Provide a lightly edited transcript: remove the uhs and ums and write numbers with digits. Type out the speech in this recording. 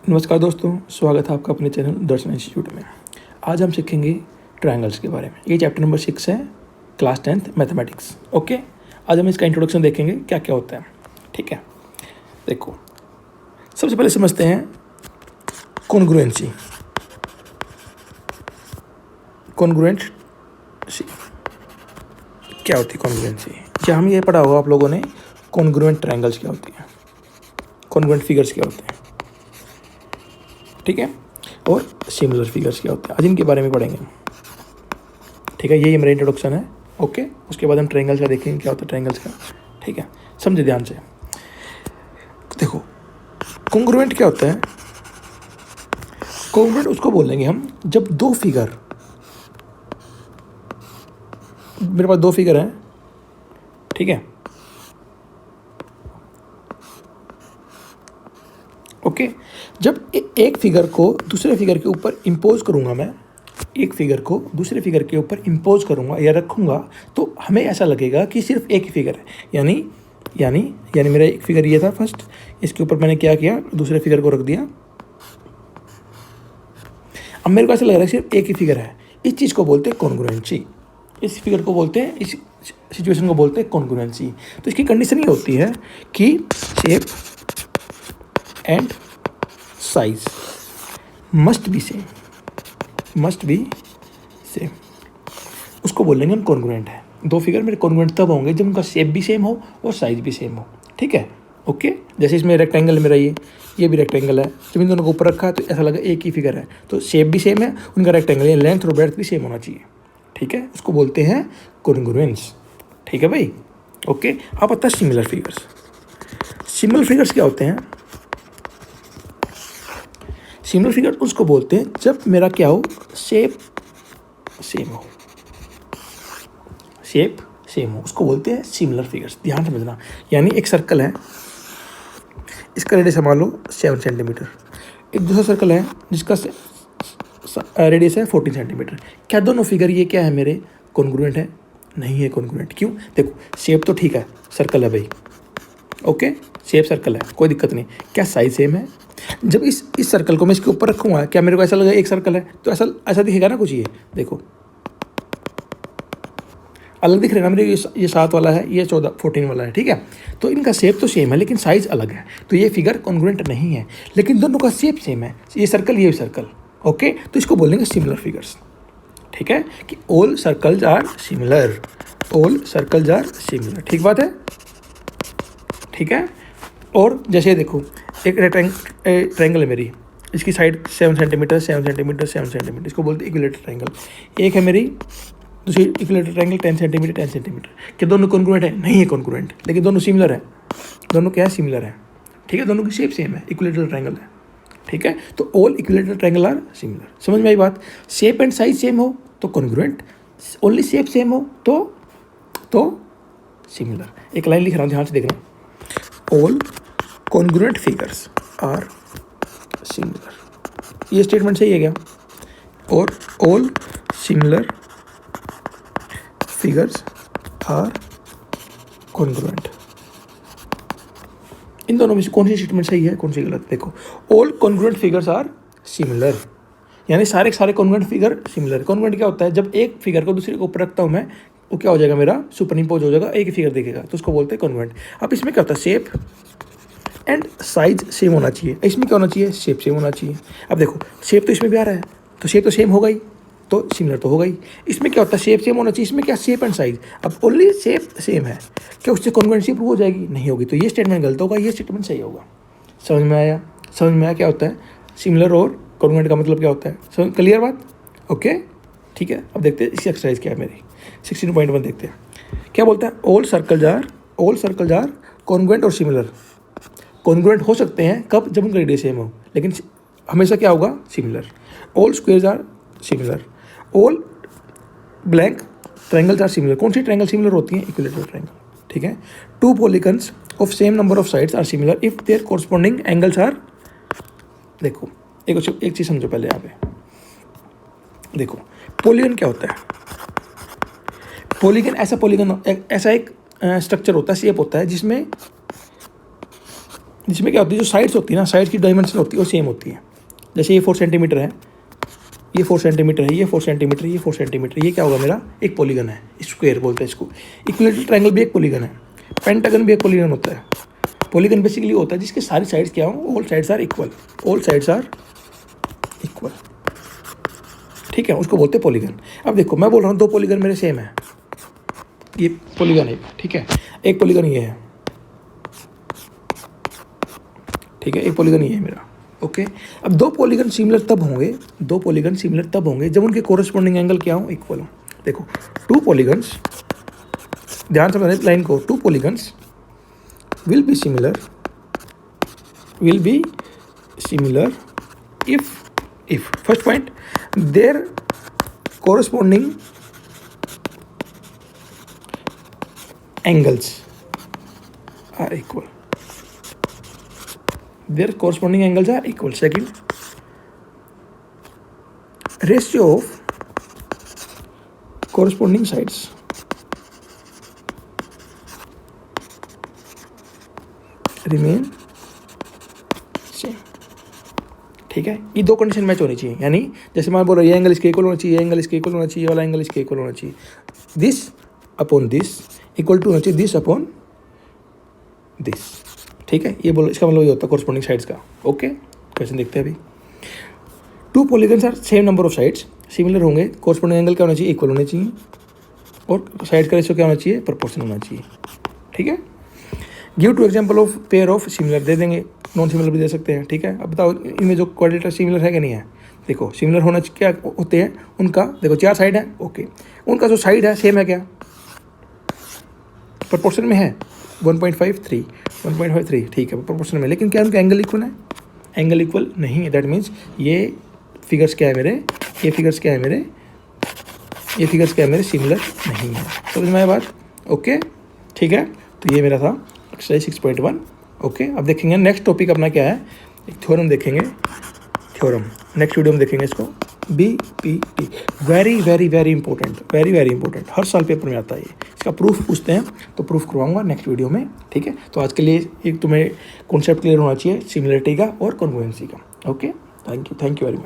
नमस्कार दोस्तों, स्वागत है आपका अपने चैनल दर्शन इंस्टीट्यूट में। आज हम सीखेंगे ट्रायंगल्स के बारे में। ये चैप्टर नंबर 6 है, क्लास 10th मैथमेटिक्स। ओके, आज हम इसका इंट्रोडक्शन देखेंगे क्या क्या होता है। ठीक है, देखो सबसे पहले समझते हैं कॉन्ग्रुएंसी। कॉन्ग्रुएंसी क्या होती है? कॉन्ग्रुएंसी क्या हम ये पढ़ा होगा आप लोगों ने, कॉन्ग्रुएंट ट्रायंगल्स क्या होती है, कॉन्ग्रुएंट फिगर्स क्या होते हैं, ठीक है, और सिमिलर फिगर्स क्या होते हैं। आज इनके बारे में पढ़ेंगे। ठीक है, यही मेरा इंट्रोडक्शन है। ओके, उसके बाद हम ट्रायंगल्स का देखेंगे क्या होता है ट्रायंगल्स का। ठीक है, समझे ध्यान से। देखो कॉन्ग्रुएंट क्या होता है। कॉन्ग्रुएंट उसको बोलेंगे हम जब दो फिगर, मेरे पास दो फिगर हैं, ठीक है, ओके, जब एक फिगर को दूसरे फिगर के ऊपर इम्पोज करूंगा, मैं एक फिगर को दूसरे फिगर के ऊपर इम्पोज करूंगा या रखूंगा, तो हमें ऐसा लगेगा कि सिर्फ एक ही फिगर है। यानी मेरा एक फिगर ये था फर्स्ट, इसके ऊपर मैंने क्या किया, दूसरे फिगर को रख दिया। अब मेरे को ऐसा लग रहा है सिर्फ एक ही फिगर है। इस चीज़ को बोलते हैं कॉन्ग्रुएंसी। इस फिगर को बोलते हैं, इस सिचुएशन को बोलते हैं कॉन्ग्रुएंसी। तो इसकी कंडीशन ये होती है कि shape and size must be same. उसको बोलेंगे हम कॉन्ग्रुएंट है। दो फिगर मेरे कॉन्ग्रुएंट तब होंगे जब उनका शेप भी सेम हो और साइज भी सेम हो। ठीक है, ओके। जैसे इसमें रेक्टेंगल मेरा ये भी रेक्टेंगल है, जब इन दोनों को ऊपर रखा है तो ऐसा लगा एक ही फिगर है, तो शेप भी सेम है, उनका रेक्टेंगल या लेंथ और ब्रेड्थ भी सेम होना चाहिए। ठीक है, उसको बोलते हैं कॉन्ग्रुएंस। ठीक है भाई, ओके। अब आता है सिमिलर फिगर्स। सिमिलर फिगर्स क्या होते हैं? सिमिलर फिगर उसको बोलते हैं जब मेरा क्या हो, शेप सेम हो, उसको बोलते हैं सिमिलर फिगर्स। ध्यान समझना। यानी एक सर्कल है, इसका रेडियस मान लो 7 सेंटीमीटर, एक दूसरा सर्कल है जिसका रेडियस है 14 सेंटीमीटर। क्या दोनों फिगर ये क्या है मेरे, कॉन्ग्रुएंट है? नहीं है कॉन्ग्रुएंट। क्यों? देखो शेप तो ठीक है, सर्कल है भाई, ओके, शेप सर्कल है, कोई दिक्कत नहीं। क्या साइज सेम है? जब इस सर्कल को मैं इसके ऊपर रखूंगा, क्या मेरे को ऐसा लगेगा एक सर्कल है? तो ऐसा दिखेगा ना कुछ। ये देखो अलग दिख रहा है ना मेरे, ये 7 वाला है, ये 14 वाला है। ठीक है, तो इनका शेप तो सेम है लेकिन साइज अलग है, तो ये फिगर कॉन्ग्रुएंट नहीं है। लेकिन दोनों का शेप सेम है, ये सर्कल ये सर्कल, ओके, तो इसको बोलेंगे सिमिलर फिगर्स। ठीक है, कि ऑल सर्कल्स आर सिमिलर, ठीक बात है। ठीक है, और जैसे देखो एक ट्रायंगल है मेरी, इसकी साइड 7 सेंटीमीटर, इसको बोलते हैं इक्विलेटरल ट्रायंगल। एक है मेरी दूसरी इक्विलेटरल ट्रायंगल 10 सेंटीमीटर। क्या दोनों कॉन्ग्रुएंट है? नहीं है कॉन्ग्रुएंट, लेकिन दोनों सिमिलर है। दोनों क्या है? सिमिलर है। ठीक है, दोनों की शेप सेम है, इक्विलेटरल ट्रायंगल है। ठीक है, तो all equilateral triangle are similar. समझ में आई बात? शेप एंड साइज सेम हो तो कॉन्ग्रुएंट, ओनली शेप सेम हो तो सिमिलर। एक लाइन लिख रहा हूँ, ध्यान से देखना। All congruent figures are similar, ये स्टेटमेंट सही है क्या? और all similar figures are congruent. इन दोनों में से कौन सी स्टेटमेंट सही है, कौन सी गलत? देखो, all congruent figures are similar, यानी सारे कॉन्ग्रुएंट फिगर सिमिलर। कॉन्ग्रुएंट क्या होता है? जब एक फिगर को दूसरे के ऊपर रखता हूँ मैं, वो क्या हो जाएगा, मेरा सुपर इम्पोज हो जाएगा, एक ही फिगर दिखेगा, तो उसको बोलते हैं कॉन्ग्रुएंट। अब इसमें क्या होता है, शेप एंड साइज सेम होना चाहिए। इसमें क्या होना चाहिए? शेप सेम होना चाहिए। अब देखो शेप तो इसमें भी आ रहा है, तो शेप तो सेम होगा ही, तो सिमिलर तो होगा ही। इसमें क्या होता है, शेप सेम होना चाहिए, इसमें क्या, शेप एंड साइज। अब ओनली शेप सेम है, क्या उससे कॉन्ग्रुएंसी प्रूव हो जाएगी? नहीं होगी, तो ये स्टेटमेंट गलत होगा, ये स्टेटमेंट सही होगा। समझ में आया क्या होता है सिमिलर और कॉन्ग्रुएंट का मतलब क्या होता है? समझ क्लियर बात? ओके, ठीक है। अब देखते हैं इसकी एक्सरसाइज क्या है मेरी, 16.1 देखते हैं क्या बोलता है। ऑल सर्कल्स आर कॉन्ग्रुएंट और सिमिलर। कॉन्ग्रुएंट हो सकते हैं कब? जब उनका रेडियस सेम हो, लेकिन हमेशा क्या होगा, similar. All squares are similar, all blank triangles are similar. कौन सी ट्रायंगल सिमिलर होती है? Equilateral triangle. ठीक है, two polygons of same number of sides are similar if their corresponding angles are. देखो एक चीज समझो पहले, यहाँ पे देखो पॉलीगन क्या होता है। पॉलीगन ऐसा एक स्ट्रक्चर होता है, शेप होता है, जिसमें जिसमें क्या होती है, जो साइड्स होती है ना, साइड की डायमेंशन होती है वो सेम होती है। जैसे ये 4 सेंटीमीटर है, ये 4 सेंटीमीटर है, ये 4 सेंटीमीटर, ये 4 सेंटीमीटर, ये क्या होगा मेरा एक पॉलीगन है, स्क्वायर बोलते हैं इसको। इक्विलेटरल ट्रायंगल भी एक पॉलीगन है, पेंटागन भी एक पॉलीगन होता है। पॉलीगन बेसिकली होता है जिसके सारी साइड्स क्या हो, all sides are equal, all sides are equal, ठीक है, उसको बोलते हैं पॉलीगन। अब देखो मैं बोल रहा हूँ 2 पॉलीगन मेरे सेम है, ये पॉलीगन है, ठीक है, एक पॉलीगन ये है, ठीक है, एक पॉलीगन ये है मेरा, ओके। अब 2 पॉलीगन सिमिलर तब होंगे, 2 पॉलीगन सिमिलर तब होंगे जब उनके कोरस्पॉन्डिंग एंगल क्या हो, इक्वल हो। देखो 2 पॉलीगन्स, ध्यान से समझना लाइन को, 2 polygons will be similar if first point their corresponding angles are equal, their corresponding angles are equal. Second, ratio of corresponding sides remain same, ठीक है। ये 2 कंडीशन मैच होनी चाहिए, यानी जैसे मैं बोल रहा हूँ ये एंगल इसके इक्वल होना चाहिए, ये एंगल इसके इक्वल होना चाहिए, ये वाला एंगल इसके इक्वल होना चाहिए, this upon this equal to होना चाहिए दिस अपॉन दिस, ठीक है। ये बोलो, इसका मतलब ये होता है कोरस्पॉन्डिंग साइड्स का, ओके। क्वेश्चन देखते हैं अभी। 2 polygons are same number of sides, similar होंगे, कोरस्पॉन्डिंग एंगल क्या होना चाहिए, इक्वल होने चाहिए, और साइड का रेशियो क्या होना चाहिए, प्रोपोर्शन होना चाहिए, ठीक है। Give 2 example of pair of similar दे देंगे, नॉन सिमिलर भी दे सकते हैं, ठीक है। अब बताओ इनमें जो क्वाड्रेटर सिमिलर है कि नहीं है। देखो सिमिलर होना क्या होते हैं उनका, देखो 4 साइड है, ओके, उनका जो साइड है सेम है क्या, प्रोपोर्शन में है 1.53, ठीक है, प्रोपोर्शन में, लेकिन क्या उनका एंगल इक्वल है, एंगल इक्वल नहीं है। दैट मीन्स ये फिगर्स क्या है मेरे, ये फिगर्स क्या है मेरे, ये फिगर्स क्या है मेरे, सिमिलर नहीं है। समझ में आया बात, ओके, ठीक है। तो ये मेरा था एक्सरसाइज 6.1, ओके। अब देखेंगे नेक्स्ट टॉपिक अपना क्या है, एक थ्योरम देखेंगे, थ्योरम नेक्स्ट वीडियो में देखेंगे इसको। BPT very very very important, very very important, हर साल पेपर में आता है ये। इसका प्रूफ पूछते हैं तो प्रूफ करवाऊंगा नेक्स्ट वीडियो में, ठीक है। तो आज के लिए एक तुम्हें कॉन्सेप्ट क्लियर होना चाहिए सिमिलरिटी का और कॉन्ग्रुएंसी का, okay. Thank you very much.